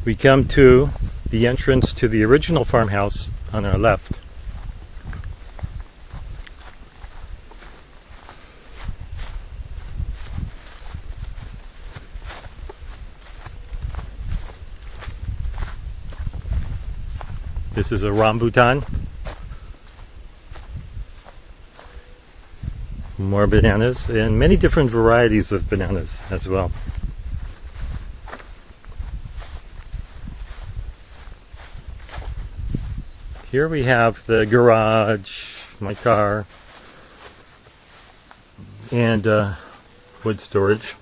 We come to the entrance to the original farmhouse on our left. This is a rambutan. More bananas, and many different varieties of bananas as well. Here we have the garage, my car, and wood storage.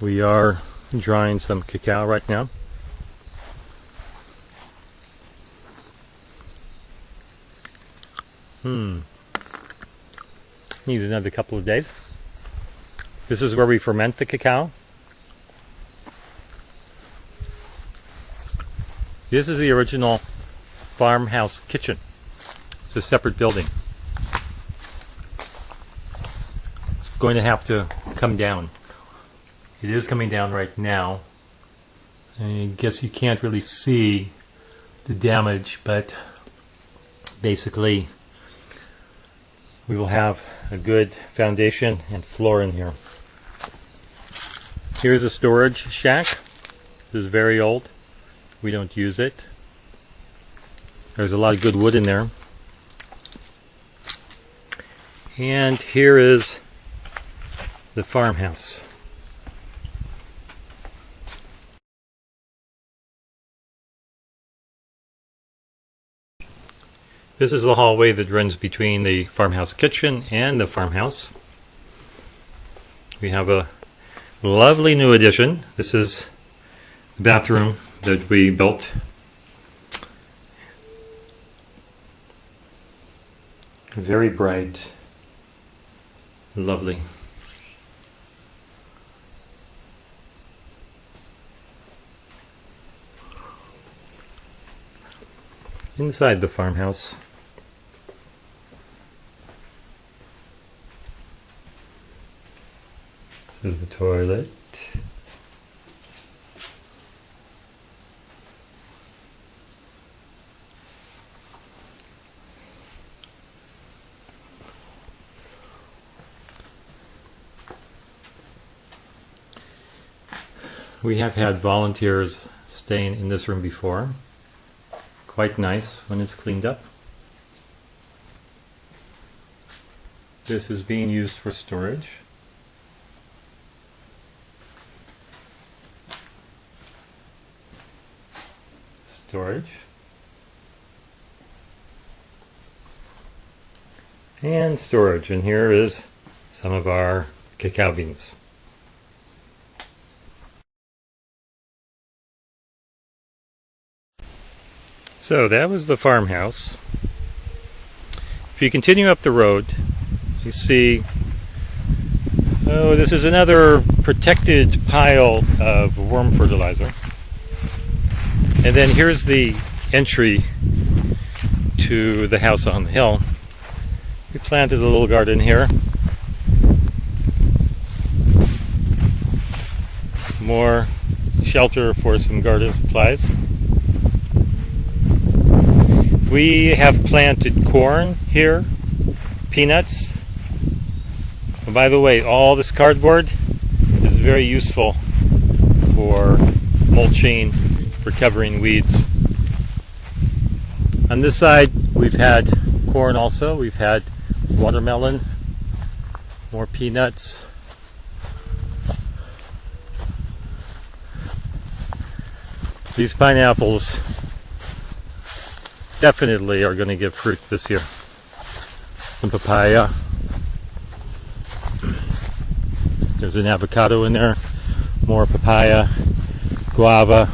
We are drying some cacao right now. Needs another couple of days. This is where we ferment the cacao. This is the original farmhouse kitchen. It's a separate building. It's going to have to come down. It is coming down right now. I guess you can't really see the damage, but basically we will have a good foundation and floor in here. Here's a storage shack. This is very old. We don't use it. There's a lot of good wood in there. And here is the farmhouse. This is the hallway that runs between the farmhouse kitchen and the farmhouse. We have a lovely new addition. This is the bathroom that we built. Very bright. Lovely. Inside the farmhouse, this is the toilet. We have had volunteers staying in this room before. Quite nice when it's cleaned up. This is being used for storage. Storage. And storage. And here is some of our cacao beans. So that was the farmhouse. If you continue up the road, you see, oh, this is another protected pile of worm fertilizer. And then here's the entry to the house on the hill. We planted a little garden here. More shelter for some garden supplies. We have planted corn here, peanuts. And by the way, all this cardboard is very useful for mulching, for covering weeds. On this side, we've had corn also. We've had watermelon, more peanuts. These pineapples definitely are going to give fruit this year. Some papaya. There's an avocado in there. More papaya. Guava.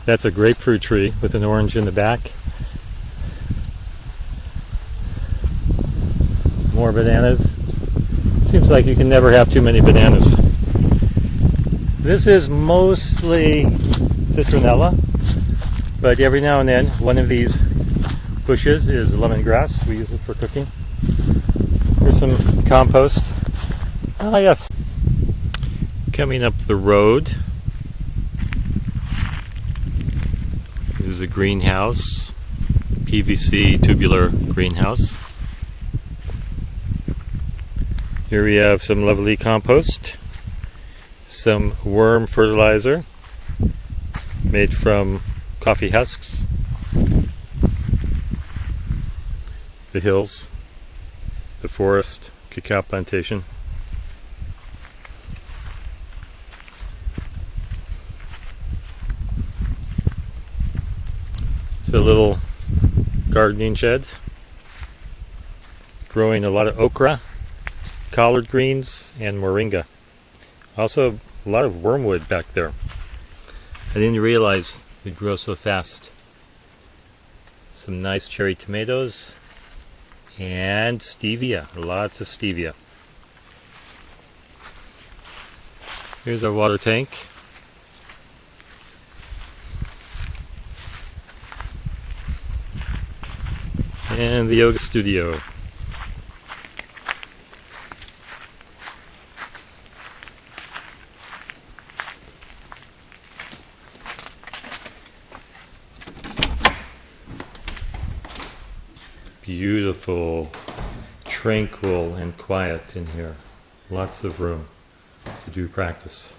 That's a grapefruit tree with an orange in the back. More bananas. Seems like you can never have too many bananas. This is mostly citronella, but every now and then one of these bushes is lemongrass. We use it for cooking. Here's some compost. Ah, yes. Coming up the road is a greenhouse, PVC tubular greenhouse. Here we have some lovely compost, some worm fertilizer made from coffee husks, the hills, the forest, cacao plantation. It's a little gardening shed, growing a lot of okra, collard greens, and moringa. Also a lot of wormwood back there. I didn't realize it'd grow so fast. Some nice cherry tomatoes and stevia, lots of stevia. Here's our water tank. And the yoga studio. Beautiful, tranquil, and quiet in here. Lots of room to do practice.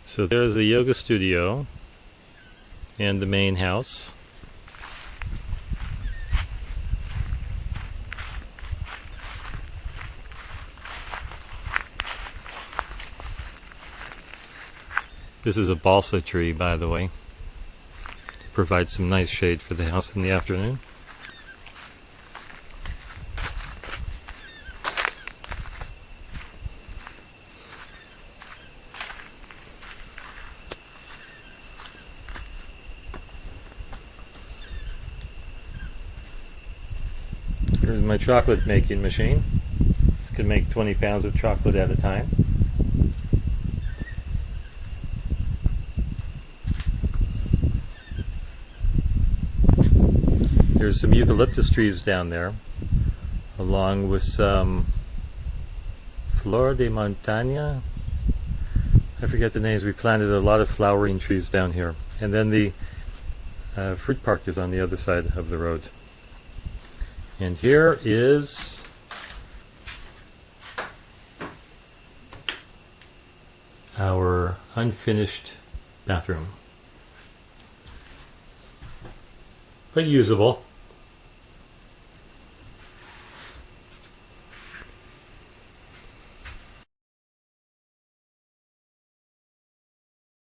So there's the yoga studio and the main house. This is a balsa tree, by the way. Provides some nice shade for the house in the afternoon. Here's my chocolate making machine. This can make 20 pounds of chocolate at a time. There's some eucalyptus trees down there, along with some Flor de Montaña. I forget the names. We planted a lot of flowering trees down here. And then the fruit park is on the other side of the road. And here is our unfinished bathroom, but usable.